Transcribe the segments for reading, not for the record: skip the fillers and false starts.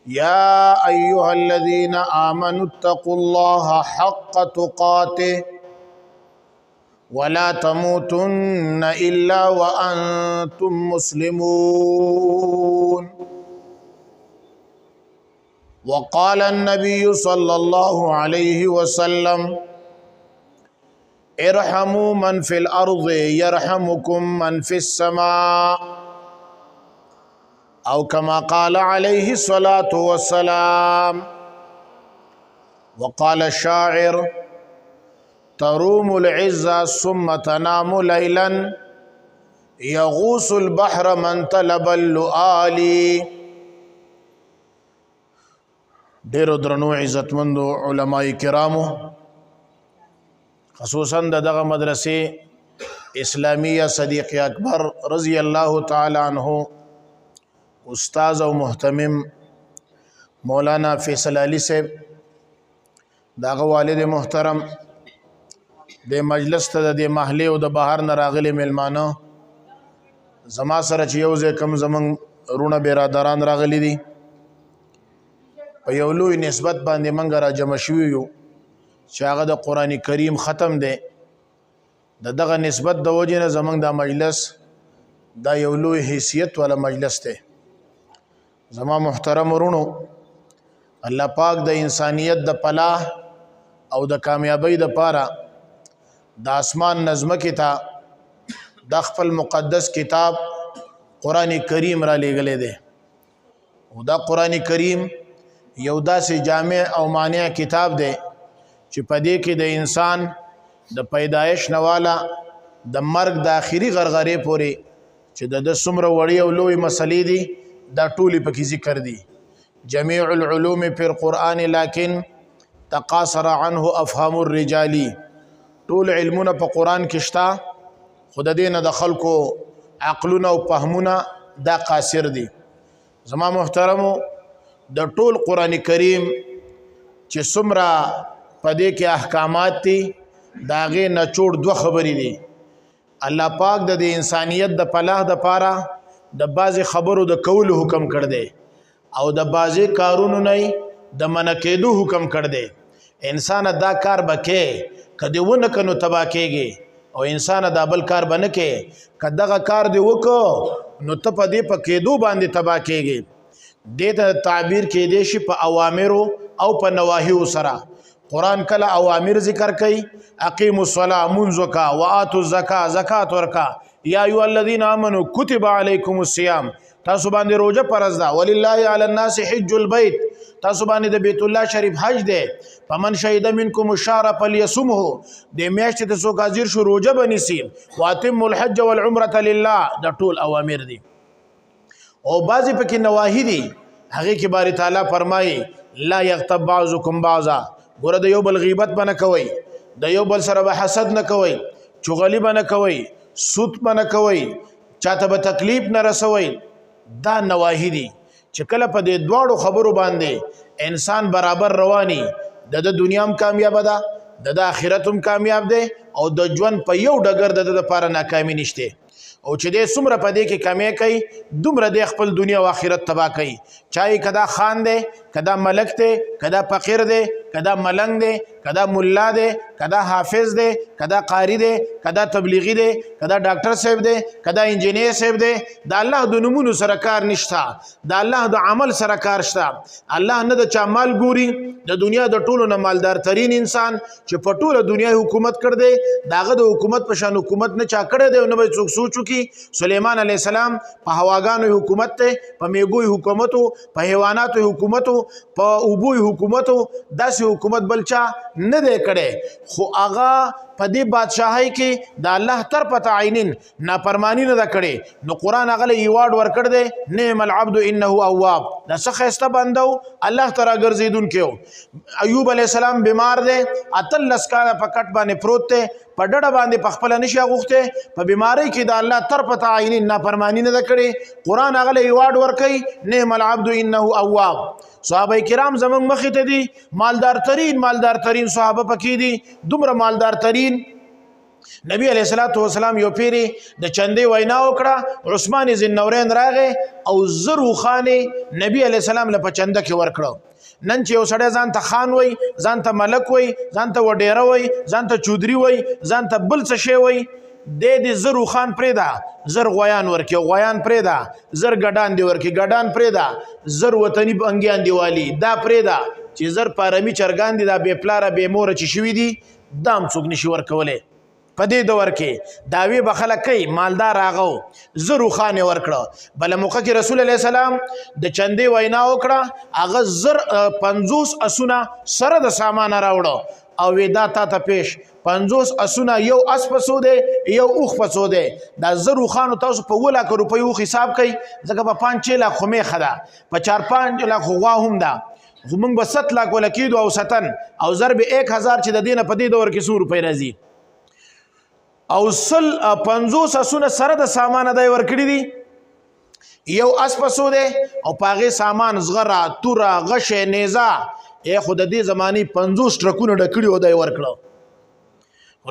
يا أيها الذين آمنوا اتقوا الله حق تقاته ولا تموتن إلا وأنتم مسلمون. وقال النبي صلى الله عليه وسلم ارحموا من في الأرض يرحمكم من في السماء، أو كما قال عليه الصلاة والسلام. وقال الشاعر تروم العزة ثم تنام ليلا يغوص البحر من طلب اللؤالي. ډیرو درنو عزتمندو علماء کرامو، خصوصا دغه مدرسې اسلامیه صدیق اکبر رضی الله تعالی عنہ استاذ او محتمم مولانا فیصل علی صاحب، داغه والد محترم، د مجلس ته د محلي او د بهر نه راغلي میلمانه، زما سره چې یو ځای کم زمونږ رونه برادران راغلي دي، په یو لوی نسبت باندې موږ را جمع شوي یو چې هغه د قرآن کریم ختم دی. د دغه نسبت د وجې نه زمونږ دا مجلس دا یو لوی حیثیت والا مجلس دی. زما محترم ورونو، الله پاک د انسانیت د فلاح او د کامیابی د پاره د اسمان نظمه کې تا د خپل مقدس کتاب قرآن کریم را لېږلی دی. او دا قرآن کریم یو داسې جامع او مانع کتاب دی چې په دې کې د انسان د پیدایش نه والا د مرګ د آخري غرغرې پورې چې د څومره وړې او لوی مسلې دي دا ټولې پکې ذکر دي. جميع العلوم فی القرآن لیکن تقاصر عنه افهام الرجال. ټول علمونه په قرآن کې شته، خو د دې نه د خلکو عقلونه او فهمونه دا قاصر دي. زما محترمو، د ټول قرآن کریم چې څومره په دې کې احکامات دي د هغې نچوړ دوه خبرې دي. الله پاک د انسانیت د فلاح د پاره د بعضې خبرو د کولو حکم کړ دی او د بعضې کارونو نه د منع کېدو حکم کړ دی. انسان دا کار به کې که دې ونه که نو تباه کېږي، او انسان دا بل کار به نه کې که دغه کار دې وکړو نو ته په دې په کېدو باندې تباه کېږي. دې ته تعبیر کېدی شي په اوامرو او په نواهیو سره. قرآن کله اوامر ذکر کوي، اقیموا الصلاة منځ وکړه، وآتوا الزکاة زکات ورکړه، یا ایها الذین آمنوا کتب علیکم الصیام، تاسو باندې روزه فرض ده، ولله علی الناس حج البیت، تاسو باندې د بیت الله شریف حج ده، فمن شهد منکم الشهر فلیصمه، د میاشتې ته څوک حاضر شو روزه به نیسي، واتموا الحج والعمرة لله. دا ټول اوامر دي. او بعضې پکې نواهی دي، هغې کې باری تعالی فرمایي لا یغتب بعضکم بعضا، ګوره د یو بل غیبت به نه کوئ، د یو بل سره به حسد نه کوئ، چغلي به نه کوئ، سود به نه کوئ، چاته به تکلیف نه رسوئ. دا نواهی دي چې کله په دې دواړو خبرو باندې انسان برابر رواني، د دنیا هم کامیابه ده، د آخرت هم کامیاب دی، او د ژوند په یو ډګر د لپاره ناکامي نشته. او چې دې څومره په دې کې کمی کوي دومره د خپل دنیا او آخرت تباه کوي. چاہے کدا خان دی، کدا ملک دی، کدا فقیر دی، کدا ملنګ دی، کدا مولا دی، کدا حافظ دی، کدا قاری دی، کدا تبلیغی دی، کدا ډاکټر صاحب دی، کدا انجینیر صاحب دی. د الله د نومونو سره کار نشته، د الله د عمل سره کار شته. الله نه د چا مال ګوري، د دنیا د ټولو نه مالدار ترین انسان چې په ټوله دنیا حکومت کړ دی، داغه د حکومت په شان حکومت نه چا کړی دی، نه به څوک سوچو کی. سلیمان علیه السلام په هواګانو حکومت ته، په میګوی حکومتو، په حیواناتو حکومتو، په اوبوی حکومتو، داسې حکومت بل چا نه دی کړی. خو هغه په دې بادشاهۍ کې د الله طرفه تعینین نافرمانی نه ده کړې، نو قرآن هغه له ایوارډ ورکړ دی نعم العبد انه اواب. دا څه ښایسته بنده و، الله ته راګرځېدونکی و. ایوب علیه السلام بیمار دی، 18 کاله په کټ باندې پروت دی، په ډډه باندې په خپله نشي اغوښتی، په بیمارۍ کې د الله طرفه تعینین نافرمانی نه ده کړې. قرآن هغه له ایوارډ ورکوي نعم العبد انه اواب. صحابه کرام زمونږ مخې ته دي، مالدار ترین صحابه پکې دي، دومره مالدار ترین نبی علیہ الصلوۃ والسلام یو پیری د چندې وینا وکړه، عثمان ذوالنورین راغی او زرو خان نبی علیہ السلام له چنده کې ورکړو. نن چې یو سړی ځان ته خان وای، ځان ته ملک وای، ځان ته وډیره وای، ځان ته چودري وای، ځان ته بل څه شی وای، د زرو خان پرېدا زر غویان ورکی، غویان پرېدا زر ګډان دی ورکی، ګډان پرېدا زر وطني بنګیان دیوالی، دا پرېدا چې زر پارمی چرګان دي، دا بې پلاره بې موره چې شوي دي دام څوک نشي ورکولی. په دې دور کې داوی به خلک کوي مالدار راغو زرو خان ورکړه. بله موقع کې رسول الله سلام د چندې وینا وکړه، هغه زر 50 اسونه سره د سامان راوړه او ودا تا پیش 50 اسونه یو اس پسو دی یو اوخ پسو دی. دا زرو خانو تاسو په 1 لک روپیو حساب کوي، ځکه په 5-6 لک خو میخه ده، په 4-5 لک غوا هم ده، خو موږ به 7 لک ولا کېدو او ستن او ضرب 1000 چې د دینه په دې دور کې 100 روپۍ راځي او 50 اسونه سره د سامان دای ورکړي دي، یو اس پسو دی او پاغه سامان زغره توره غشه نیزه خو د دې زمانی 50 ټرکونه ډکړي او دای ورکړو.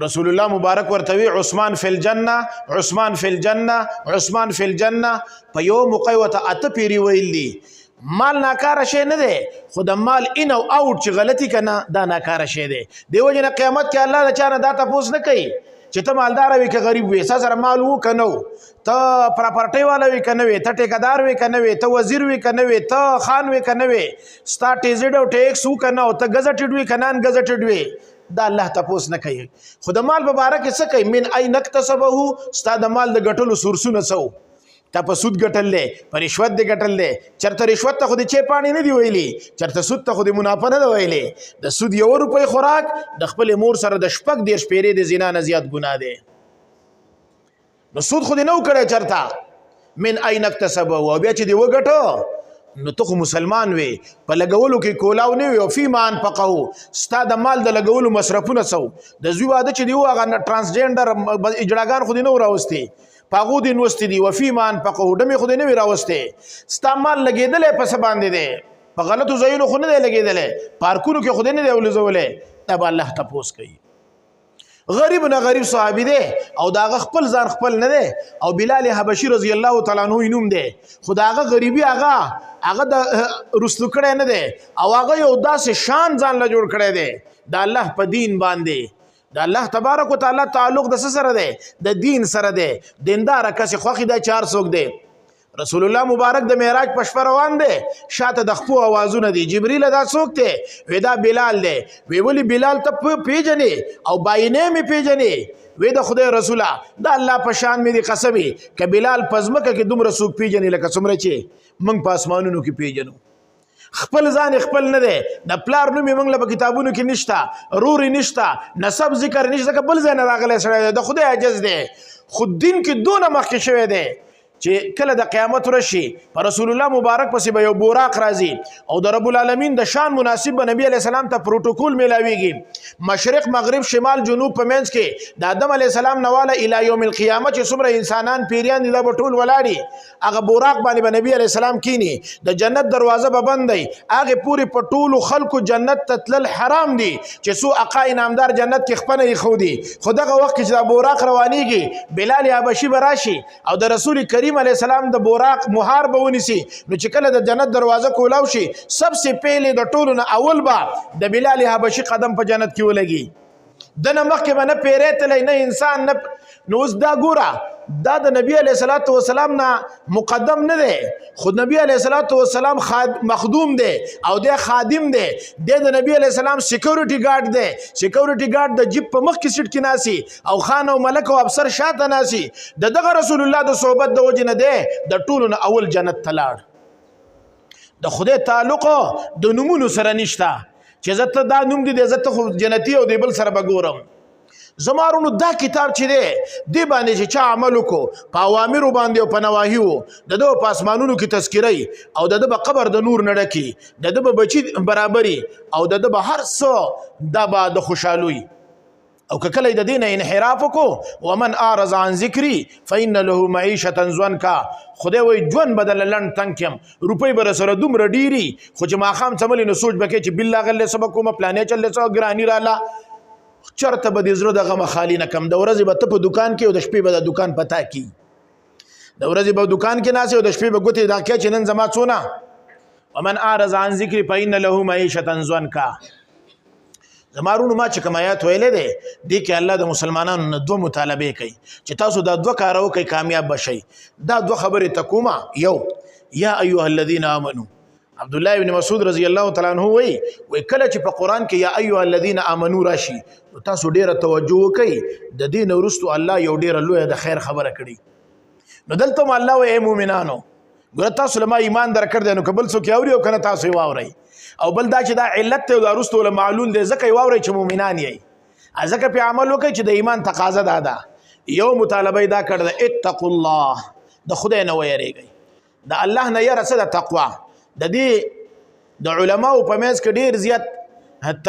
رسول الله مبارک ورتوي عثمان فی الجنه، عثمان فی الجنه، عثمان فی الجنه. په یو مقیوته اته پیری ویل دي مال ناکاره شی نه دی، خو د مال ان او اوټ چې غلطی کنه دا ناکاره شی دی. دیو جن قیامت کې الله د چانه دا تاسو نه کوي چې ته مالدار وي که غریب وي، سره مال وو کنه ته پراپرټي والا وي کنه وي، ته ټیکدار وي کنه وي، ته وزیر وي کنه وي، ته خان وي کنه وي، ستا ټیزډ او ټیکس وو کنه او ته گزټډ وي کنه ان گزټډ وي، دا الله تاسو نه کوي. خو د مال مبارک څه کوي؟ من اين اکتسبه، ستا د مال د ګټلو سورسونه سو، تا په سود ګټلې، په رشوت دې ګټلې. چرته رشوت ته خو دې چې پانی نه دی ویلي، چرته سود ته خو دې منافع نه دی ویلي. د سود 1 روپۍ خوراک د خپل مور سره د شپږ 10 پیرې د زنا نه زیات ګناه دی. نو سود خو دې نه وکړی چرته من اين اکتسبه، او بیا چې دې وګټو نو ته خو مسلمان وي، په لګولو کې کولاو نه وي او فی ما انفقه، ستا د مال د لګولو مصرفونه سو. د زوی واده چې دی هغه ترانسجنډر اجړاګان خو دې نه راوستي، پاغو دې نوستي دي، وفي ما انفقه ډمې خو دې نه وي راوستي. ستا مال لګېدلی په څه باندې دی؟ په غلطو ځایونو خو نه دی لګېدلی، پارکونو کې خو دې نه دی ولزولی. دا به الله تپوس کوي. غریب نه غریب صحابي دی او دا هغه خپل ځان خپل نه دی، او بلال حبشي رضی الله تعالی عنہ نوم دی، خو دا هغه غریبي هغه د رسلو کړی نه دی او هغه یو داسې شان ځان له جوړ کړی دی د الله په دین باندې. د الله تبارک وتعالى تعلق د سره دی، د دین سره دی، دیندار کس خوخي دا 4 څوک دی. رسول الله مبارک د معراج په شپه روان دی، شاته د خپو اوازونه دي. جبرئیل دا څوک دی؟ وی دا بلال دی. وی ولی بلال ته پیژنې او باینه می پیژنې؟ وی د خدای رسوله دا الله په شان می دي قسمي ک بلال پزمکه کې دومره څوک پیژنې لکه څومره چې موږ په اسمانونو کې پیژنو. خپل ځان خپل نه دی، د پلار نوم موږ له کتابونو کې نشته، روري نشته، نسب ذکر نشته، که بل ځای نه راغلی سړی د خدای عجز دی. خو دین کې دونه مخکې شوی دی چې کله د قیامت راشي پر رسول الله مبارک پسې به یو بوراق راځي او د رب العالمین د شان مناسب به نبی علیہ السلام ته پروتوکول میلاویږي، مشرق مغرب شمال جنوب په منځ کې د آدم علیہ السلام نواله الی یوم القیامه چې څومره انسانان پیریان دي دا به ټول ولاړي، هغه بوراق باندې به نبی علیہ السلام کینی، د جنت دروازه به بندي، هغه پوری په ټولو خلکو جنت ته تلل حرام دي چې سو اقا انعامدار جنت کې خپنه یې خودي. خو دغه وخت چې د بوراق روانيږي بلال حبشي براشي او د رسول کریم علیہ السلام د بوراق مهار به ونیسي، نو چې کله د جنت دروازه کولاو شي سبسه پهله د ټولو نه اول با د بلال حبشي قدم په جنت کې ولګي. د نه مخکې به نه پیرې تلی نه انسان نه. نو اوس دا ګوره دا د نبی علیہ الصلوۃ والسلام نه مقدم نه دی، خود نبی علیہ الصلوۃ والسلام مخدوم دی او د خادم دی، د نبی علیہ السلام سکیورټي ګارد دی. سکیورټي ګارد د جیب په مخ کې سیټ کې ناسي او خان او ملک او افسر شاته ناسي. دغه رسول الله د صحبت د وجه نه دی د ټولو نه اول جنت تلاړ. د خدای تعلق د نمونو سره نشته چې زته دا نوم دی زته خو جنتی او دی بل سره بګورم. زمارونو دا کتاب چې دی دی باندې چې چا عمل وکړو په اوامرو باندې او په نواهیو د په اسمانونو کې تذکیري او د په قبر د نور نه ډکي، د په بچی برابري او د په هر څه دا به د خوشحالوي. او که کله د دین انحراف وکړو ومن اعرض عن ذکری فإن له معیشة ضنکا، خدای وای ژوند بدل لن تنکم، روپۍ بر سره دومره ډیری خو چې ماخام څملې نو سوچ بکې چې بالله غلې سبق کوم پلانې چلې سو ګرانی رااله چرته به د زړه د غمه خالي نه کم. د ورځې به ته په دکان کې او د شپې به د دکان پتا کی. د ورځې به دکان کې ناست او د شپې به ګوتې دا کې چې نن زما څونه. ومن اعرض عن ذکري فإن له معیشة ضنکا. زمارونو ما چې کوم آیات ویلې دی دې کې الله د مسلمانانو نه دوه مطالبه کوي چې تاسو دا دوه کار وکړئ کامیاب بشئ. دا دوه خبرې تکوما. یو یا ایها الذین آمنو. عبد الله ابن مسعود رضی الله تعالی عنہ وی کله چې په قران کې یا ایها الذین آمنو راشي تاسو ډیره توجه وکړئ. د دین ورستو الله یو ډیره لوی د خیر خبره کړي. نو دلته الله وی مومنانو ګور تاسو لما ایمان درکړ دی نو قبل څوک اوري او کنه تاسو واورئ. او بل دا چې دا علت ته دا رستو له معلول دی ځکه واورئ چې مؤمنان یې ځکه په عمل وکړي چې د ایمان تقاضا ده. یو مطالبه دا کړ د اتقوا الله د خدای نه ویریږئ. د الله نه یره څه د تقوا. د دې د علماو په منځ کې ډیر زیات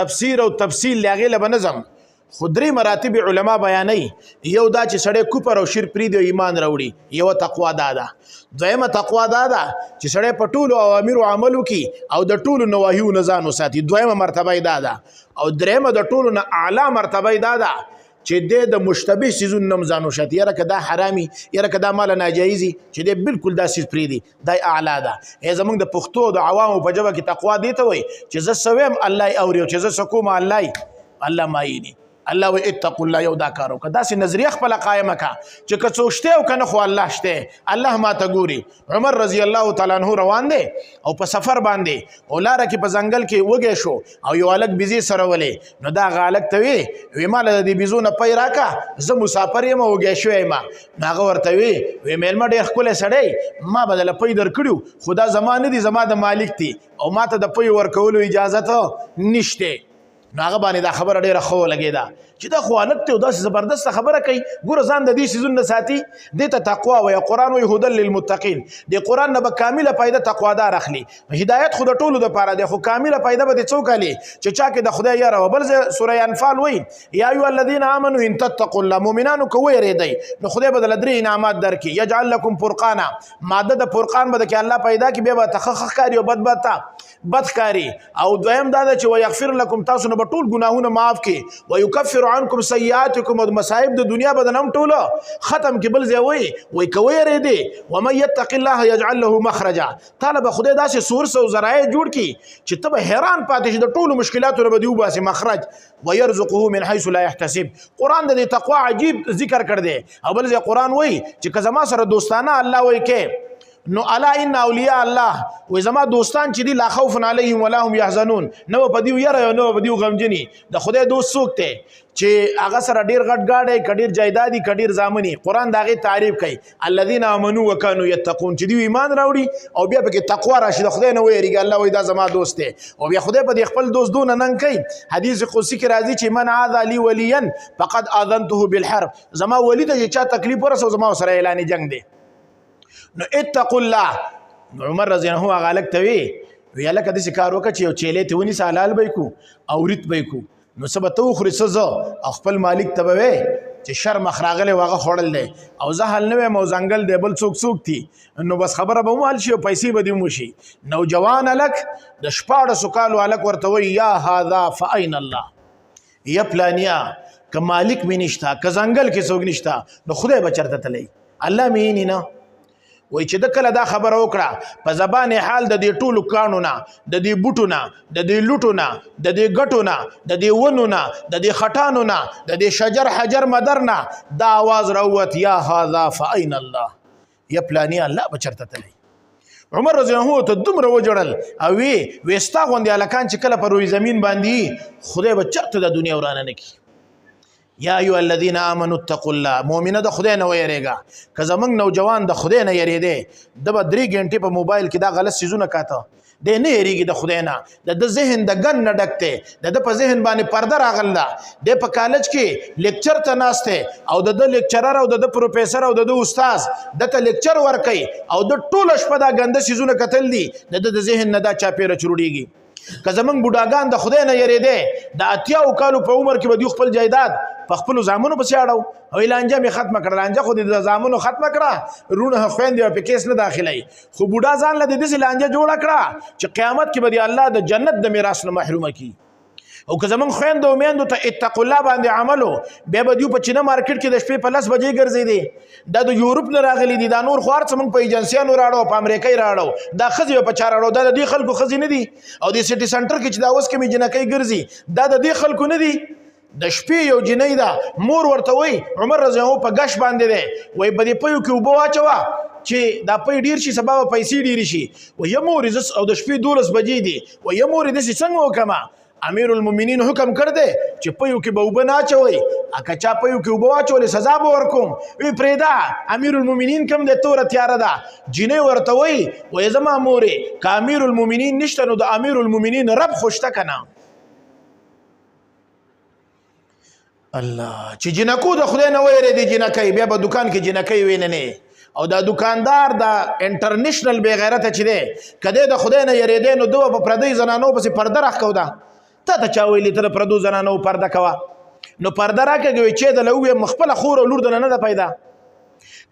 تفسیر او تفصیل لاغې له بنظم خدري مراتب علما بیانوي. یو دا چې سړی کفر او شرک پرېږدي او ایمان راوړي. یو تقوا دا ده. دویمه تقوا دا ده چې سړی په ټولو اوامرو عمل وکړي او د ټولو نواهیو نه ځان وساتي. دویمه مرتبه یې دا ده. او دریمه د ټولو نه اعلی مرتبه یې دا ده چې د مشتبه سیزونو نه ځان وساتي. یاره که دا حرامي یاره که دا مال ناجایزي چې دی بالکل دا سیز پرېږدي دا اعلی ده. زمونږ د پښتو د عوامو په ژبه کې تقوا دې ته وایي چې زه څه ویم الله یې اوري او چې زه څه کوم الله ماییني. الله و اتقوا الله یو دا کار وکړه. داسې نظریه خپله قایمه کړه چې که څوک شته او که نه خو الله شته. الله ما ته ګوري. عمر رضی الله تعالی عنہ روان دی او په سفر باندې او لاره کې په ځنګل کې وږی شو او یو هلک بیزې سره ولې. نو دا هغه هلک ته وی ماله د دې بیزو نه پی راکړه زه مسافر یم وږی شوی یم. نو هغه ورته وی میلمه ډېر ښکلی سړی ما به دله پی درکړي خو دا زما نه دي زما د مالک دي او ما ته د پی ورکولو اجازت نشته. نو هغه باندې دا خبره ډیره ښه ولګېده چې دا خو هلک دی او داسې زبردسته خبره کوي. ګوره ځان د دې څیزونو نه ساتي. دې ته تقوا وایي. قرآن وایي هدی للمتقین. د قرآن نه به کامله فایده تقوادار اخلي. هدایت خو د ټولو دپاره دی خو کامله فایده به دې څوک اخلي چې چا کې د خدای یاره وه. بل ځای سوره انفال وایي یا ایها الذین آمنوا ان تتقوا الله. مؤمنانو که ویرېدئ نو خدای به دله درې انعامات درکړي. یجعل لکم فرقانا. ماده د فرقان به درکړي الله پیدا کړي بیا به ته ښه ښکاري او بد ښکاري. او دویم دا ده چې ویغفر لکم تاسو نه به ټول ګناهونه معاف کړي. ویکفر عنکم سیئاتکم. او مصائب د دنیا به دنم ټوله ختم کړي. بل ځای وایي که ویرېدې ومن یتق الله یجعل له مخرجا. تاله به خدای داسې سورس او ذرایع جوړ کړي چې ته به حیران پاتې شي د ټولو مشکلاتو نه به دې وباسي مخرج. ويرزقه من حيث لا يحتسب. قرآن د دې تقوا عجیب ذکر کړ دی. او بل ځای قرآن وایي چې که زما سره دوستانه الله وایي کې نو الا ان اولیاء الله و زما دوستان چې دي لا خوف علیهم ولا هم يحزنون. نو په دیو یره نو په دیو غمجنی. د خدای دوست څوک ته چې هغه سره ډیر غټ گاډي کډیر جایدادي کډیر زامنی. قرآن داغه تعریف کوي الذين امنوا وكانوا يتقون چې دی ایمان راوړي او بیا پکې تقوا راشي د خدای نه ویریږي. الله وایي دا زما دوست دی او بیا خدای په خپل دوست دون نن کوي. حدیث قدسی کې راځي چې من عاذ لي وليا فقد اذنته بالحرب. زما ولی ته چې چا تکلیف ورسو زما سره اعلان جنگ دی. نو اتقوا الله. عمر رضی الله عنه هغه ته وی لکه داسې کار وکړه چې یو چیلې ته ونیسه حلال به یې کو او ورید به یې کو. نو څه به ته وخورې څه زه او خپل مالک ته به وی چې شر مخ راغلی و هغه خوړل دی او زه حل نه ویم او ځنګل دی بل څوک دي. نو بس خبره به ومحل شي او پیسې به دې وشي. نوجوان هلک د 14 کالو هلک ورته وایي یا هذا فاین الله. یا پلانیا که مالک مې نشته که ځنګل کې څوک نشته نو خدای به چېرته تللی الله مې ویني نه. وای چې د کله دا خبره وکړه په زبان حال د دې ټولو کاڼو نه د دې بوټو نه د دې لوټو نه د دې ګټو نه د دې ونو نه د دې خټانو نه د دې شجر حجر مدر نه دا آواز راووت یا هذا فاین الله. یا پلانی الله به چېرته تللی. عمر رضی الله عنه ته دومره وجړل او وی ستا غوندې هلکان چې کله په روی زمین باندې خدای به چېرته د دنیا ورانه نه کړي. یا ایها الذین آمنوا اتقوا الله. مؤمنه د خدای نه ویریږه. که زمونږ نوجوان د خدای نه یریدی د به 3 غنټې په موبایل کې دا غلط څیزونه کاته دی نه یریږي د خدای نه. د ذهن د ګن نه ډک دی. د په ذهن باندې پرده راغله دی. په کالج کې لیکچر ته ناست دی او د لیکچرر او د پروفیسر او د استاد دته لیکچر ورکوي او د ټوله شپه دا ګنده څیزونه کتل دي د ذهن نه دا چاپېره چروډېږي. که زمونږ بوډاګان د خدای نه یریدی د 80 کالو په عمر کې به دوی خپل جایداد په خپلو زامنو پسې اړو او لانجه مې ختمه کړه. لانجه خو د زامنو ختمه کړه رونه خویندې په کیس نه داخلوي خو بوډا ځان له داسې لانجه جوړه کړه چې قیامت کې به د الله د جنت د میراث نه محرومه کړي. او که زمون خويندو او میندو ته اتقوا الله باندې عملو بیا به دیو په چینه مارکیټ کې د شپې په 10 بجې ګرځېدي دا د یورپ نه راغلي دي دا نور خوار څه موږ په ایجنسیانو راړو په امریکای راړو دا خزي په چا راړو دا د دې خلکو خزي نه دي او د سټي سنټر کې چې دا اوس کې جنکۍ ګرځي دا د دې خلکو نه دي د شپې یو جنۍ ده مور ورته وای عمر رضی الله په غش باندې ده وای په دې پيو کې وبو واچوا چې دا پي ډیر شي سبب پیسې ډیر شي و یمور عزت او د شپې 12 بجې دي و یمور د څنګه وکما امیر المؤمنین حکم کړ دې چې پيو کې به وبنا چوي اکه چا پيو کې وبو واچول سزا به ورکوم وی پرېدا امیر المؤمنین کوم د تور تیار ده جنې ورته وای و زما مورې ک امیر المؤمنین نشته نو د امیر المؤمنین رب خوشته کنه الله چې جنکو د خدای نه وېره دي جنکۍ بیا به دکان کې جنکۍ ویننه او دا دکاندار دا انټرنیشنل بے غیرته چي دي کده د خدای نه یریدې نو دوه په پردي زنانو پسې پرده راخو دا ته چا ویلې ته پردو زنانو پرده کوا نو پرده راکوي چې د لوی مخبل خور او لور د نه پیدا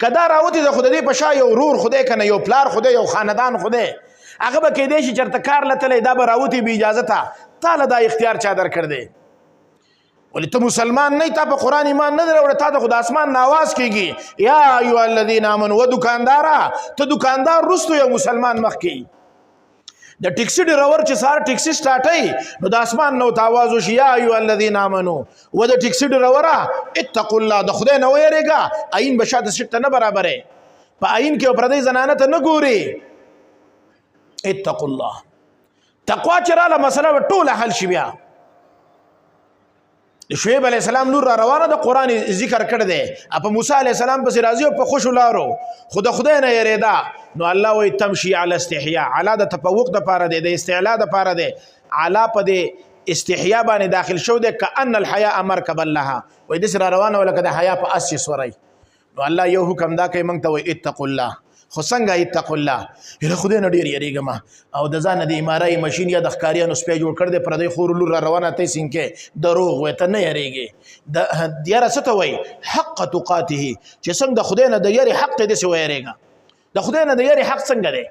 کدا راوتی د خدای په شا یو رور خدای کنه یو پلار خدای یو خاندان خدای هغه به کې دې شي چرته کار لته دا به راوتی به اجازه ته تعالی دا اختیار چا در کړ دې ولی ته مسلمان نه ته په قران ایمان نه درو ته د خدای اسمان ناواز کیږي یا ایو الذین آمنوا و دکاندارا ته دکاندار رستو یو مسلمان مخ کی د ټیکسی ډرایور چې سار ټیکسی سٹارټای نو د اسمان نو تاواز وشي یا ایو الذین آمنوا و د ټیکسی ډرایورا اتقوا الله د خدای نه ویریږي عین بشاد شت نه برابرې په عین کې پردې زنانه ته نه ګوري اتقوا الله تقوا چراله مسله ټوله حل شي بیا شعیب علیہ السلام نور روانه د قران ذکر کړ دې اپ موسی علیہ السلام پس راضی او په خوش لارو خدای نه یریدا نو الله وی تمشي علی استحیاء علی د تفوق د پاره د استعلاء د پاره د علی په د استحیاء باندې داخل شو د کأن الحیاء مرکب لها وې د سره روانه ولکه د حیا په اس سوري نو الله یو حکم دا کوي موږ ته وی اتقوا الله خو څنګه اتقوا الله یره خدای نه ډیر یریګما او د ځان د امارای ماشين یا د ښکاریانو سپې جوړ کړ دې پر دې خور لور روانه ته سینکه دروغ وته نه یریږي د دیاره څه ته وای حق تقاته چې څنګه د خدای نه د یری حق دې سو یریګا د خدای نه د یری حق څنګه دی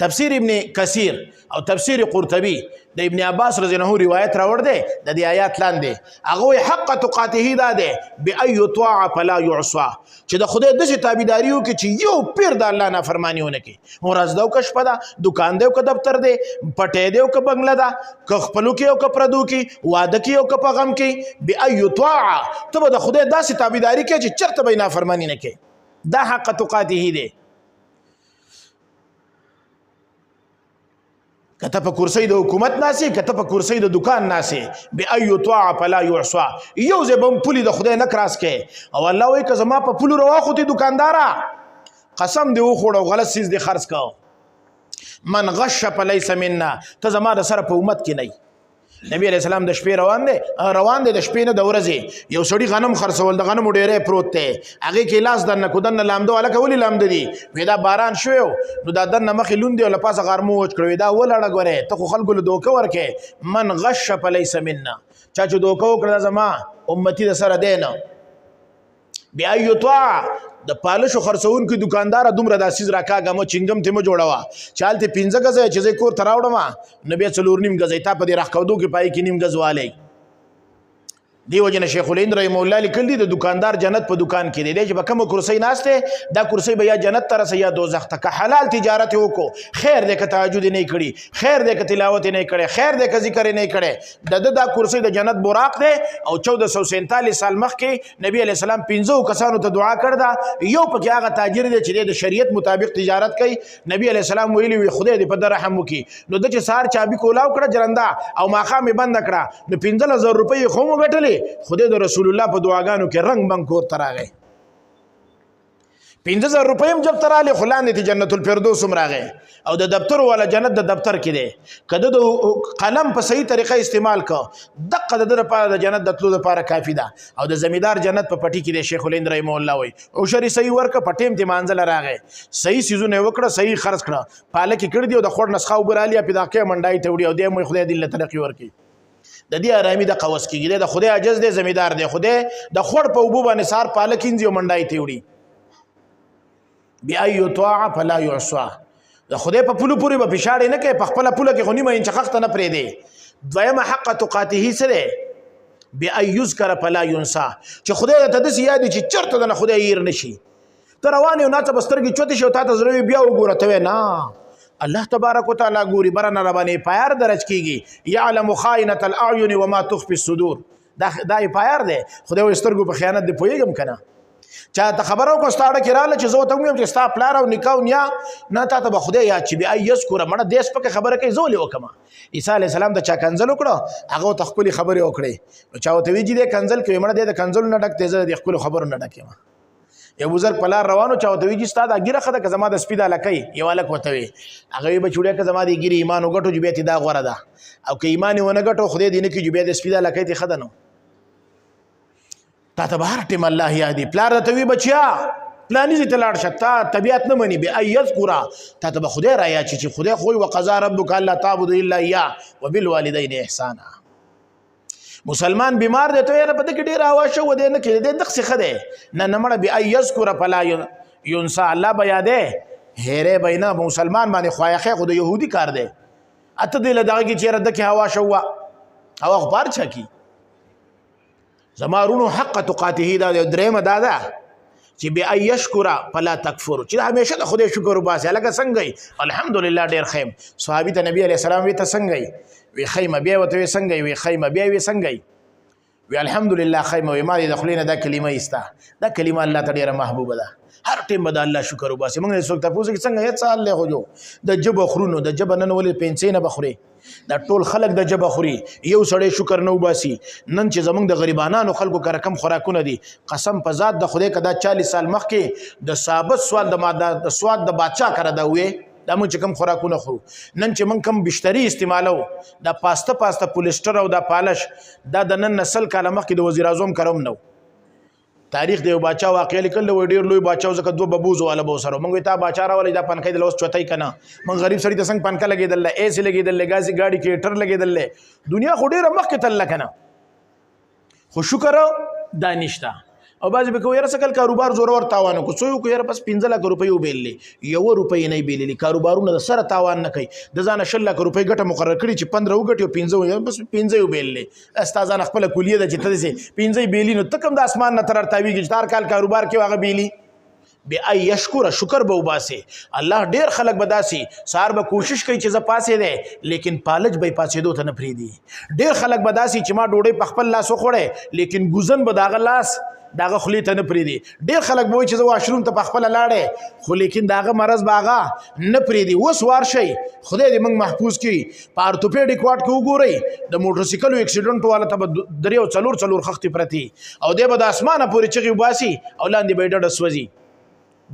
تفسیر ابن کثیر او تفسیر قرطبی د ابن عباس رضی الله عنه روایت راوړ دی د دې آیات لاندې هغه حق تقاته دا دی بأي طاع فلا يعصى چې د خدای د تابعداریو کې چې یو پیر د الله نافرمانیونه کې ورځ دو کښ پدا دکان دی او دفتر دی پټې دی او بنگلا دا ک خپلو کې او پردو کې واده کې او پیغام کې بأي طاع ته د خدای د تابعداري کې چې چرته به نافرمانی نه کې دا حق تقاته دی کته په کرسی د حکومت ناسي کته په کرسی د دکان ناسي بأي طاع فلا يعصى یو زبم پولی د خدای نه کراس کې او الله وای که زما په پولو روا خو تی دکاندارا قسم دی و خوړو غلط چیز دی خرڅ کا من غش فليس منا ته زما د سره په امت کې نه نبی علیہ السلام د شپې روان دي د شپې نه د ورځې یو سړی غنم خرڅول د غنم ډېرې پروت ته هغه کې لاس دنه کو دنه لامدو الکه ولې لامد دي پیدا باران شو نو دا دنه مخې لوندي او لپاسه غرمو وچ کړو دا ولړه غره ته خو خلکو له دوکه ورکه من غش فليس منا چا چې دوکه وکړه زما امتی د سره دینه بأي طاع د پالشو خرڅون کې دکاندار دومره داسیز راکاګه مو چنګم ته مو جوړوا چالته 15 غزه چې کور تراوړم نبی څلور نیم غزه ته په دې راخودو کې پای کې نیم غزواله دیو جن شیخ الهند رحم الله لیکل دي د دکاندار جنت په دکان کې دی چې بکم کرسی ناشته دا کرسی به یا جنت تر سه یا دوزخ ته حلال تجارت وکړو خیر دې ک تهجد نه کړي خیر دې ک تلاوت نه کړي خیر دې ک ذکر نه کړي دا کرسی د جنت براق دی او 1447 سال مخکې نبی علی السلام 15 کسانو ته دعا کړ دا یو پکې هغه تاجر دی چې د شریعت مطابق تجارت کوي نبی علی السلام ویلی وی خدای دې په رحم وکي نو د چې سار چابي کولاو کړه جرنده او ماخه می بند کړه نو 15000 روپۍ خو مو غټلې خدای د رسول الله په دعاګانو کې رنگ بنگ کور تراغه 15000 روپۍ هم جب تراله خلانه ته جنت الفردوس راغه او د دفتر ولا جنت د دفتر کې دی کده د قلم په صحیح طریقه استعمال کا دغه د لپاره د جنت د تلو لپاره کافی ده او د زمیدار جنت په پټی کې د شیخ الهند رحم الله وای او شری صحیح ورکه پټیم ته مانزل راغه صحیح سيزونه وکړه صحیح خرڅ کړه پاله کې کړ دی او د خور نسخه وبرالیا په داکه منډای ته وړي او د مې خدای دې ترقی ورکي د دې آرامي د قوس کېږي د خدای عجز دی زمیدار دی خدای د خور په وبو باندې سار پالکینځي او منډای ته وړي بأي طاع فلا يعصى د خدای په پلو پوری به پښاړې نه کې په خپل پوله کې غنیمه انچ خخت نه پرې دی دویمه حق تقاته سره بأن یذکر فلا ینسا چې خدای ته داسې یاد چې چرته د خدای هیر نشي ته روان یو ناڅه به سترګې چوتې شي او تا ته زړه بیا وګوره ته نه الله تبارک وتعالی ګوري بره نه راباندې پایار درج کېږي یعلم خائنة الاعین وما تخفي الصدور دا پایار دی خدای وایي سترګو په خیانت دې پوهېږم که نه چا ته خبره وکړه ستا اړه کې راغله چې زه ورته ووایم چې ستا پلار او نکاح او نیا نه تا ته به خدای یاد شي بیا یذکره مړه دې سپکه خبره کوي زه ولې وکړم عیسی علیه السلام د چا کنځل وکړه هغه ورته خپلې خبرې وکړې نو چا ورته وایي چې دی کنځل کوي مړه دی د کنځلو نه ډک دی زه د خپلو خبرو نه ډک یم یو بزرګ په لار روانو چا ورته وایي چې ستا دا ګیره ښه ده که زما د سپي دا لکۍ یو هلک ورته وایي هغه وایي بچوړیا که زما د ګیرې ایمان وګټو چې بیا تې دا غوره ده او که ایمان یې ونه ګټو خدای دې نه کړي چې بیا د سپي دا لکۍ تې ښه ده نو تا ته به هر ټیم الله یادي پلار درته وي بچیا پلاني ځای ته لاړ شه تا طبیعت نه مني بأن یذکره تا ته به خدای را یاد شي چې خدای خو وقضا ربک الا تعبدوا الا ایاه وبالوالدین احسانا مسلمان بیمار دی ته یې نه په دې کې ډېر هوا شو دی نه کړي دی دغسې ښه دی نه مړه بأن یذکره فلا ینسا الله به یادی هیرې به یې نه مسلمان باندې خوایخی خو د یهودي کار دی اته دی له دغه کې چېرې دکې هوا شوه هوا خو بار چا کي زما رونو حق تقاته دا درېیمه دا ده چې بأن یشکره فلا تکفر چې همیشه د خدای شکر وباسي لکه څنګه الحمدلله ډېر خیم صحابي ته نبي علیه السلام وی ته څنګه وی خیمه بیا ورته وی څنګه وی خیمه بیا وی څنګه وی الحمدلله خیمه وی ما دې د خولې نه دا کلمه ایسته دا کلمه الله ته ډېره محبوبه ده هر ټیم به د الله شکر وباسي موږ نه څوک تپوس کې څنګه هېڅ حال دی خو جو د ژبه خورونو د ژبه نن ولې پنسۍ نه به خورې دا ټول خلک د ژبه خوري یو سړی شکر نه وباسي نن چې زموږ د غریبانانو خلکو کره کم خوراکونه دي قسم په ذات د خدای که دا 40 سال مخکې د ثابت سوال د سواد د بادشاه کره دا وې دا موږ چې کم خوراکونه خورو نن چې موږ کم بشتري استعمالو دا پاسته پولیسټر او دا پالش دا د نن نسل کاله مخکې د وزیر اعظم کرم نو تاریخ د یو باچا واقع لیکل و ډېر لوی باچا ځکه دوه ببوز والا به ورسره موږ ته باچا راولئ دا پنکۍ د اوس چوتۍ که نه موږ غریب سړي ته څنګه پنکه لګېدل دی ایسې لګېدل دی ګازي ګاډي کې هیټر لګېدل دی دنیا خو ډېره مخکې تلله که نه خو شکر دا نشته او بعضې به کوي یاره څه کل کاروبار زورور تاوان وکړو څو وکړو یاره بس 15 لک روپۍ وبیللې 1 روپۍ نه یې بیللي کاروبارونه د سره تاوان نه کوي د ځانه 10 لک روپۍ ګټه مقرر کړي چې 15 وګټي او 15 بس 15 یې وبیللې ستا ځانه خپله کلیه ده چې ته داسې 15 یې بیلي نو ته کوم د اسمان نه تر ارتاویږي چې هر کال کاروبار کې هغه بیلي بأن یشکره شکر به وباسي الله ډېر خلک به داسې سهار به کوشش کوي چې زه پاسې دی لیکن پالج به یې پاسېدو ته نه پرېږدي ډېر خلک به داسې چې ما ډوډۍ په خپل لاس وخوړی لیکن ګوزن به د هغه لاس داغه خولې ته نه پرېږدي ډېر خلک به وایي چې زه واشروم ته په خپله لاړې خو لیکن د هغه مرض به هغه نه پرېږدي اوس وار شئ خدای دې موږ محفوظ کړي په ارتوپیډیک واټ کې وګورئ د موټرسایکلو اکسیډنټ والا ته به 3 او 4 خښتې پرتې او دی به د اسمانه پورې چغې وباسي او لاندې به یې ډډه سوځي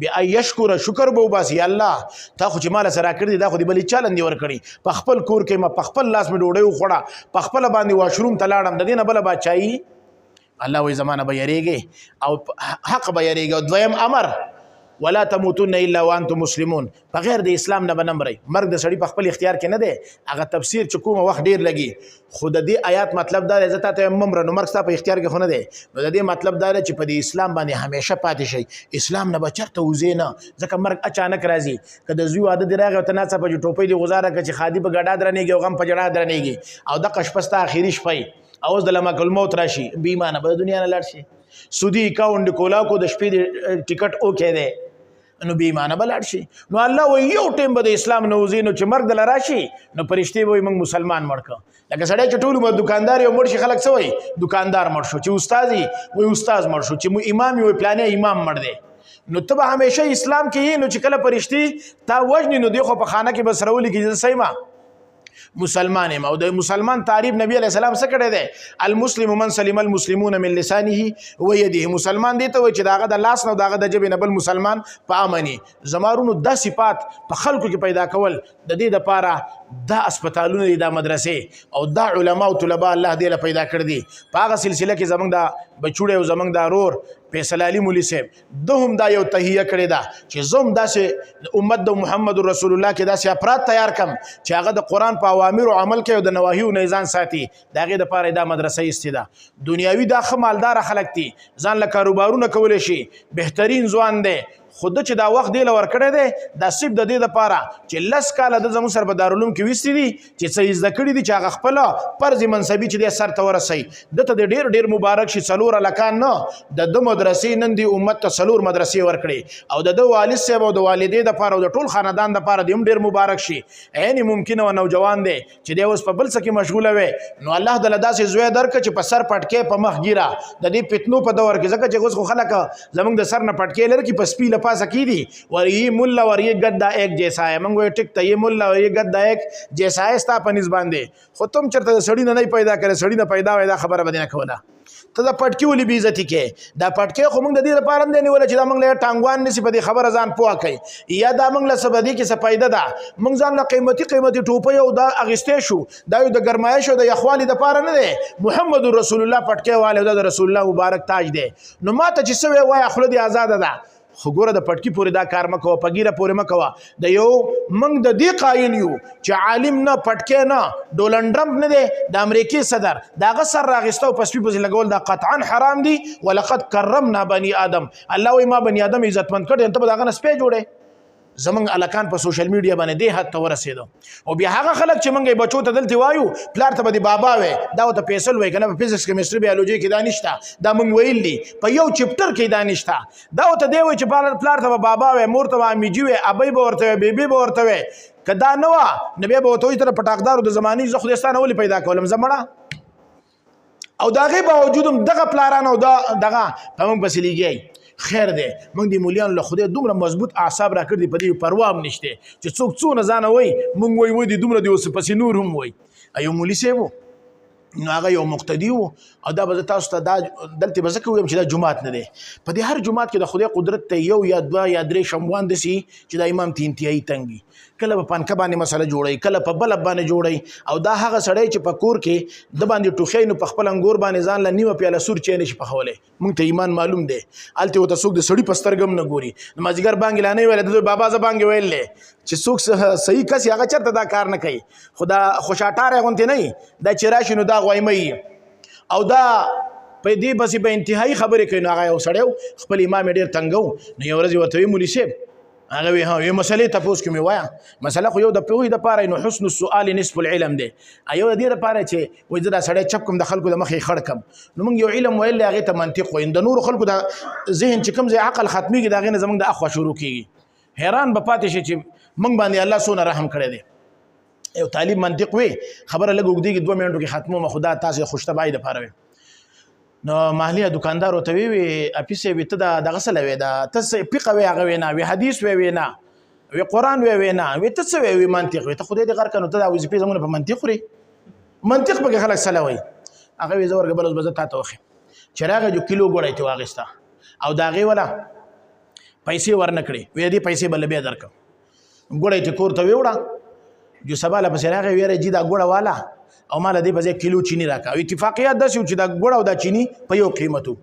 بأن یشکره شکر به وباسي الله تا خو چې ماله سره راکړي دي دا خو دې بلې چا لاندې ورکړي په خپل کور کې ما په خپل لاس مې ډوډۍ وخوړه په خپله باندې واشروم ته لاړم د دې نه بله باچایي الله وی زمانه به یریږي او حق به یریږي او دویم امر ولا تموتن الا وانتم مسلمون بغیر د اسلام نه به نه مرئ مرګ د سړي په خپل اختیار کې نه دی هغه تفسیر چې کومه وخت ډېر لګي خو د دې آیات مطلب دا دی زه تا ته ممره نو مرګ ستا په اختیار کې خو نه دی نو د دې مطلب دا دی چې په دې اسلام باندې همیشه پاتې شئ اسلام نه به چېرته وځې نه ځکه مرګ اچانک راځي که د زوی واده دې راغی او ته ناڅاپه چې ټوپۍ دې غوزاره کړه چې خادي په ګډا درنېږي او غم په جړا درنېږي او دغه شپه ستا اخري شپه او اوس د لمک الموت راشي بې ایمانه به د دنیا نه لاړ شي سودي اکاونټ کولا کو د شپې د ټیکټ اوکې دی نو بې ایمانه به لاړ شي نو الله وایي یو ټیم به د اسلام نه وځي نو چې مرګ دله راشي نو فرشتې به وایي موږ مسلمان مړ کړه لکه سړی چې ټول عمر دکاندار یو مړ شي خلک څه وایي دکاندار مړ شو چې استاد وایي استاد مړ شو چې امام وایي پلانې امام مړ دی نو ته به همیشه اسلام کې یې نو چې کله فرشتې تا وژني نو دی خو په خانه کې به سره ولیکي زه صحیح ما مسلمان یم او د مسلمان تعریف نبی علیہ السلام څه کړی دی المسلم من سلم المسلمون من لسانه و یده مسلمان دی ته وایي چې د هغه د لاس نه او د هغه د ژبې نه بل مسلمان په امني زمارونو دا صفات په خلکو کې پیدا کول د دې دپاره دا اسپتالونه دي دا مدرسې او دا علما او طلبا الله دې له پیدا کړي دي په هغه سلسله کې زموږ دا بچوړی او زموږ دا رور فیصل علي مولي صاحب ده هم دا یو تهیه کړې ده چې زه هم داسې امت د محمد رسول الله کې داسې افراد تیار کړم چې هغه د قرآن په اوامرو عمل کوي او د نواهیو نه ځان ساتي د هغې دپاره دا مدرسه ایستې ده دنیاوي دا ښه مالداره خلک دي ځان له کاروبارونه کولی شي بهترین ځوان دی خود چې دا وخت دی لور کړی دی دا صرف د دې لپاره چې لس کاله د زموږ سره په دارالعلوم کې ویستي دي چې څه زده کړي دي چې هغه خپله فرض منصبي چې دی سر ته ورسوي دته د ډېر ډېر مبارک شي څلور هلکان نه د ده مدرسې نن دې امت ته څلور مدرسې ورکړي او د ده والد صاحب او د والدې دپاره او د ټول خاندان دپاره دې هم ډېر مبارک شي عین ممکنه و نوجوان دی چې دی اوس په بل څه کې مشغوله وی نو الله دله داسې زوی درکړه چې په سر پټکې په مخ ګیره د دې فتنو په دور کې ځکه چې اوس خو خلک زمونږ د سر نه پټکې لري په سپي له پاسه کیدي اور یہ ملا اور یہ گدا ایک جیسا ہے منگو یہ ٹک تا یہ ملا اور یہ گدا ایک جیسا ہے ستا پنځ باندې خو تم چرته سړی نه پیدا کړي سړی نه پیدا وای دا خبره بدینه کوله ته دا پټکی ولې بی عزتی کې دا پټکی خو موږ د دې لپاره نه نیول چې دا موږ له ټانګوان نسی په دې خبره ځان پوه کوي یا دا موږ له سبدي کې څه پیدا ده موږ ځان له قیمتي ټوپۍ او دا اغستې شو دا یو د ګرمایش او د یخوالي د لپاره نه دی محمد رسول الله پټکی والے د رسول الله مبارک تاج دی نو ماته چې څه وای خپل دی آزاد ده خو ګوره د پټکی پورې دا کار مه کوه په ګیره پورې مه کوه د یو موږ د دې قایل یو چې عالم نه پټکی نه ډونلډ ټرمپ نه دی د امریکې صدر د هغه سر راغسته او په سپي پسې لګول دا قطعا حرام دي ولقد کرمنا بني آدم الله وایي ما بني آدم عزتمند کړی ته به د هغه نه سپی جوړی زمونږ الکان په سوشل میډیا باندې دې حد ته ورسېدو او بیا هغه خلک چې موږ بچو ته دلته وایو پلار ته به د بابا وی دا ورته پیسل وایي که نه په فزکس کیمسټري بیالوجي کې دا نشته دا موږ ویل دي په یو چپټر کې دا نشته دا ورته دی وایي چې پلار ته به بابا وی مور ته به امیجي وی ابۍ به ورته وی بیبي به ورته وی که دا نه وه نو بیا به ورته وایي ته د پټاکدارو د زمانې زه خدای ستا نه ولې پیدا کولم زه مړه او د هغې باوجود هم دغه پلاران او دغه په موږ پسې لیږي خیر دی موږ د مولیانو له خدای دومره مضبوط اعصاب راکړي دي په دې پروا هم نشته چې څوک څونه ځانه وایي موږ وایي د دومره دی اوس پسې نور هم وایي یو مولي صاحب و نو هغه یو مقتدي و او دا به زه تاسو ته دا دلته به ځکه ویم چې دا جومات نه دی په دې هر جومات کې د خدای قدرت ته یو یا دوه یا درې شموان داسي چې دا امام ته انتهایي تنګ وي کله په پانکه باندې مسله جوړوي کله په بلب باندې جوړوي او دا هغه سړی چې په کور کې د باندې ټوخی نو په خپل انګور باندې ځان له نیمه پیاله سور چای نشي پخولی موږ ته ایمان معلوم دی هلته ورته څوک د سړي په سترګه هم نه ګوري د مازدیګر بانګې لا نه ویلی د بابا زه بانګې ویللی چې څوک صحیح کس هغه چېرته دا کار نه کوي خو دا خوشاټاری غوندې نه وي دا چې راشي نو دا غوایمه او دا په دې بسې به انتهایي خبرې کوي نو هغه یو سړی خپل امام یې ډېر تنګو نو یو ورځ یې ورته وي مولي صاحب هغه وی ها یو مسلې تاسو کې مې وایا مسله خو یو د پوهې لپاره نو حسن السؤال نصف العلم دی ایو د دې لپاره چې وای زه دا سړی چپ کوم د خلکو د مخې خړ کم نو موږ یو علم ویل هغه ته منطق وایو د نور خلکو د ذهن چې کوم ځای عقل ختميږي دا غینه زمونږ د اخوا شروع کیږي حیران به پاتې شي چې موږ باندې الله سونه رحم کړی دی یو طالب منطق وی خبره لګ وګدیږي 2 منټو کې ختمو خدا تاسو خوشتبای د پاره نو محلیه دکاندار ورته وی اپیسه وی ته دغه سره وی دا ته فقه وی هغه وینا وی حدیث وی نه وی قران وی نه وی ته څه وی منطق وی ته خدای دې غر کنو ته دا وظیفه زمونه په منطق خوري منطق به خلک سره وی هغه وی زور غبل بز ته توخه چراغ جو کیلو ګړای ته واغستا او دا غي ولا پیسې ورنکړي وی دې پیسې بل به درک ګړای ته کور ته ویوړه جو سباله په چراغ ویره جی دا ګړه والا او مال دې بځه کیلو چینی راکا او اتفاقیات داسې چې دا ګوړه او دا چینی په یو قیمتو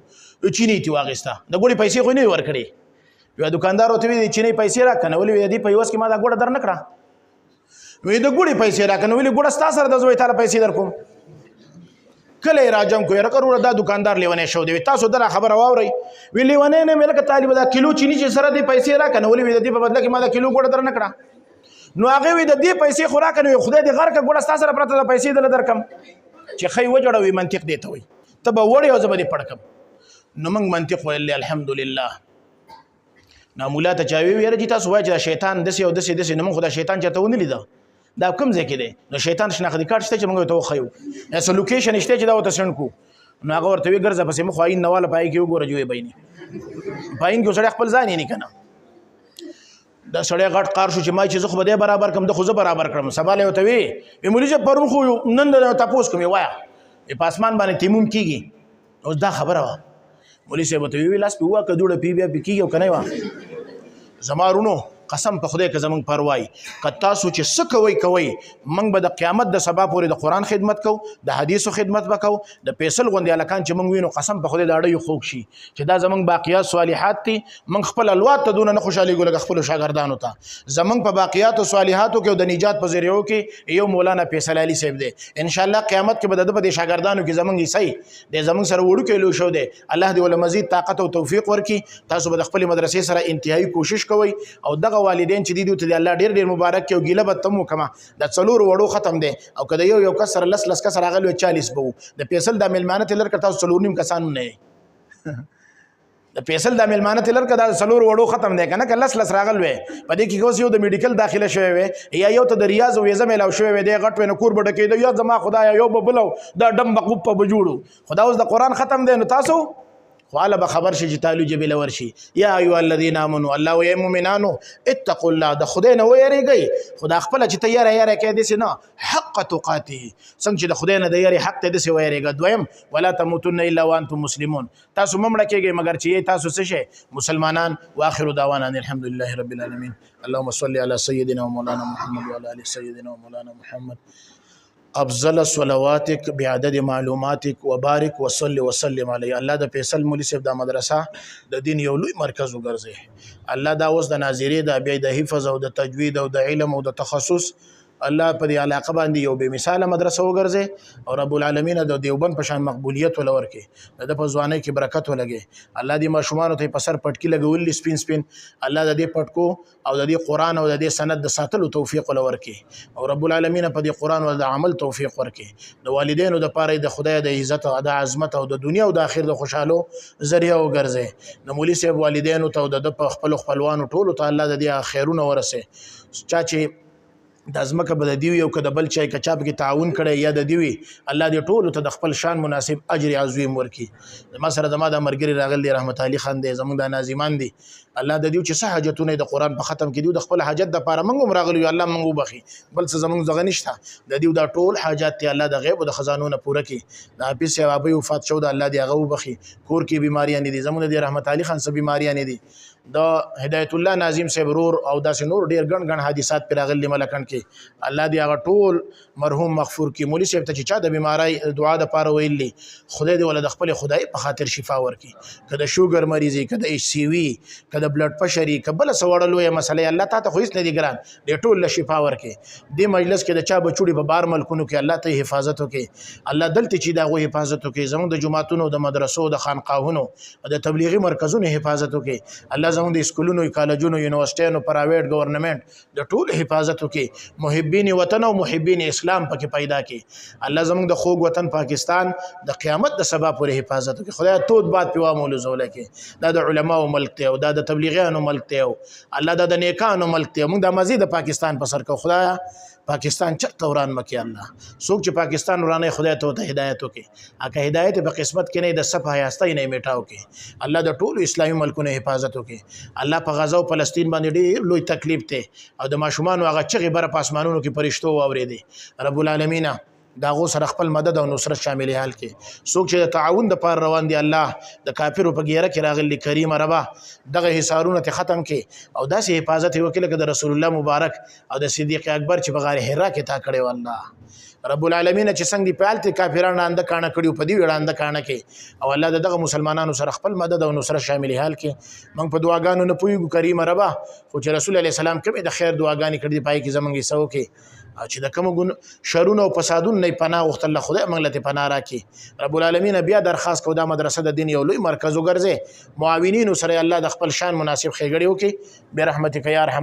چینی تی واغستا د ګوړې پیسې خو نه ورکړي یو دکاندار ته وی چینی پیسې راکنه ولې دې په یوس کې ما دا ګوړه در نه کړه وی د ګوړې پیسې راکنه ولې ګوړه ستا سره د زوی تعالی پیسې درکوم کله راجم کو یره کرو دا دکاندار لیونه شو دی تاسو در خبر واوري وی لیونه نه ملک طالب دا کیلو چینی چې سره دې پیسې راکنه ولې دې په بدله کې ما دا کیلو ګوړه در نه کړه نو هغه وی د دې پیسې خوراک نه خدای دې غر کا ګوړه ستا سره پرته د پیسې دل درکم چې خی وجړوي منطق دی ته وي ته به وړي او زبري پړکم نو موږ منطق ویل الحمدلله نو مولا ته چاوي ویره چې تاسو وایي چې شیطان دسي او دسي نو موږ خدای شیطان چاته ونی لیدا دا کوم ځای کې دی نو شیطان شناخت کارت شته چې موږ ته وخیو یا لوکیشن شته چې دا وته سنکو نو هغه ورته وی ګرځه پسې مخ وايي نواله پای کې وګوره جوړي بیني پاین کې سړی خپل ځان نه کنه دا سړی غټ قار شو چې ما چې زه خو به برابر کم د خو زه برابر کړم سبا له وته وی مولي چې پرون خو نن د تاسو کوم وایا په اسمان باندې تیموم کیږي اوس دا خبره وا مولي صاحب ته وی لاس په وا کډوړه پی بیا کیږي او کنه وا زمارونو قسم په خدای که زمونږ پروای که تاسو چې څه کوئ موږ به د قیامت د سبا پورې د قرآن خدمت کوو د حدیثو خدمت به کوو د فیصل غوندې هلکان چې موږ وینو قسم په خدای د اړیو خوږ شي چې دا زمونږ باقیات صالحات دي موږ خپل الواد ته دونه نه خوشحالېږو لکه خپلو شاګردانو ته زمونږ په باقیاتو صالحاتو کې او د نجات په ذریعو کې یو مولانا فیصل علي صاحب دی انشاءالله قیامت کې به د ده په دې شاګردانو کې زمونږ حصه دی زمونږ سره وړوکی لوی شو دی الله دې ول مزید طاقت او توفیق ورکړي تاسو به د خپلې مدرسې سره انتهایی کوشش کوئ او دغه والدین چې دي دوی ته د الله ډېر ډېر مبارک کړي او ګیله به تم وکړمه د څلورو وړو ختم دی او که د یو کس سره لس کس راغلی وي 40 به وو د فیصل دا میلمانه ته لر که تاسو 4 نیم کسان نه د فیصل دا میلمانه ته لر که دا 4 وړو ختم دی که نه که لس راغل وی په دې کې اوس یو د میډیکل داخله شوی وی یا یو ته د ریاض ویزه میلاو شوی وی دی غټ وی نه کور به ډکېده یا زما خدایا یو به بل دا ډم به قوب په جوړو خدا اوس د قرآن ختم دی نو تاسو خواله به خبر شي چې تعالی جبل ورشي یا ایها الذین آمنوا الله و مؤمنانو اتقوا الله د خدای نه ویریږئ خدا خپل چې تیار کې دي نه حق تقاته څنګه چې د خدای نه د یاري حق ته دي ویریږئ دویم ولا تموتن الا وانتم مسلمون تاسو ممړه کېږئ مگر چې تاسو څه شي مسلمانان واخر دعوانا الحمد لله رب العالمین اللهم صل على سيدنا ومولانا محمد وعلى ال سيدنا ومولانا محمد افضل صلواتک بعدد معلوماتک وبارک وصلی وسلم علی الله د فیصل مولوی صاحب د مدرسه د دین یو لوی مرکز وګرځي الله دا اوس د ناظری د بیا د حفظ او د تجوید او د علم او د تخصص الله په دې علاقه باندې یو به مثال مدرسه وګرځي او رب العالمین د دیوبند په شان مقبولیت ولور کې د په ځواني کې برکت ولګي الله دې ماشومان ته په سر پټکی لګول سپین الله د دې پټکو او د دې قران او د دې سند د ساتلو توفیق ولور کې او رب العالمین په دې قران او د عمل توفیق ورکړي د والدینو د پاره د خدای د عزت او د عظمت او د دنیا او د آخرت د خوشحالو ذریعہ وګرځي د مولوی صاحب والدینو ته د خپلوانو ټولو ته الله د دې خیرونه ورسه چا چې د ازمکه به د دیوی او که د بل چای کچاپ کې تعاون کړی یا د دیوی الله دې ټولو ته د خپل شان مناسب اجر عظیم ورکړي ما سره زما د مرګري راغلی رحمت علي خان دی زمونږ د ناظمان دي الله د دیو چې څه حاجتونه د قرآن په ختم کې دیو د خپل حاجت د پاره موږ هم راغلی الله موږ وبخي بل څه زمونږ دغه نشته د دیو دا ټول حاجات ته الله د غیب او د خزانو نه پوره کړي د حافظ صاحب ابي وفات شو د الله دې هغه وبخي کور کې بیماریاں دي زمونږ د رحمت علي خان سره بیماریاں دي د هدایت الله ناظم صاحب رور او داسې نور ډیر ګڼ حادثات پر راغلي ملکن کې الله دې هغه ټول مرحوم مغفور کی مولوی صاحب ته چې چا د بیماری دعا د پاره ویلي خدای دې ول د خپل خدای په خاطر شفا ورکړي کله شوګر مریضي کله ایچ سی وی کله بلډ پرشر کبل سوړلو یا مسله الله تعالی خو هیڅ نه دی ګران دې ټول له شفا ورکړي د مجلس کې د چا بچوړي په بار ملکونو کې الله ته حفاظت وکړي الله دلته چې دا غو حفاظت وکړي زموږ د جماعتونو د مدرسو د خانقاهونو د تبلیغي مرکزونو حفاظت وکړي الله زموږ د سکولونو کالجونو یونیورسيټونو پرایویټ گورنمنت د ټول حفاظت وکړي محبین وطن او محبین اسلام پکې پیدا کړي الله زموږ د خوږ وطن پاکستان د قیامت د سبا پورې حفاظت وکړي خدای تود باد پیوا مولو زوله کې دا د علماو ملک ته او دا د تبلیغیانو ملک ته او الله د نیکانو ملک ته موږ د مزید پاکستان په سر کو خدایا پاکستان چرته وران مکه الله څوک چې پاکستان ورانه خدای ته هدایت وکړي اګه هدایت په قسمت کې نه د صفه یاستای نه میټاو کې الله د ټولو اسلامي ملکونو حفاظت وکړي الله په غزا او فلسطین باندې ډېر لوی تکلیف ته او د ماشومان هغه چغې بر پاسمانونو کې پرشتو واورېدي رب العالمین داغو سره خپل مدد او نصرت شامل حال کې څوک چې تعاون د پار روان دي الله د کافرو په ګیره کې راغلي کریم ربا دغه حصارونه ته ختم کې او داسې حفاظت وکړي لکه د رسول الله مبارک او د صدیق اکبر چې بغیر حرا کې تا کړي والله رب العالمین چې څنګه دی پالته کافرانو اند کانه کړي په دې وړاند کانه کې او الله دغه مسلمانانو سره خپل مدد او نصرت شامل حال کې موږ په دعاګانو نه پویګو کریم ربا خو چې رسول الله سلام کوم د خیر دعاګانې کړې پای کې زمونږ سو کې چې د کوم ګون شرونه او فسادون نه پناه وخت الله خدای موږ له پناه راکړي رب العالمین بیا درخواست کو دا مدرسه د دین یو لوی مرکز وګرځي معاونین سره الله د خپل شان مناسب خېګړیو کې برحمتک یا ارحم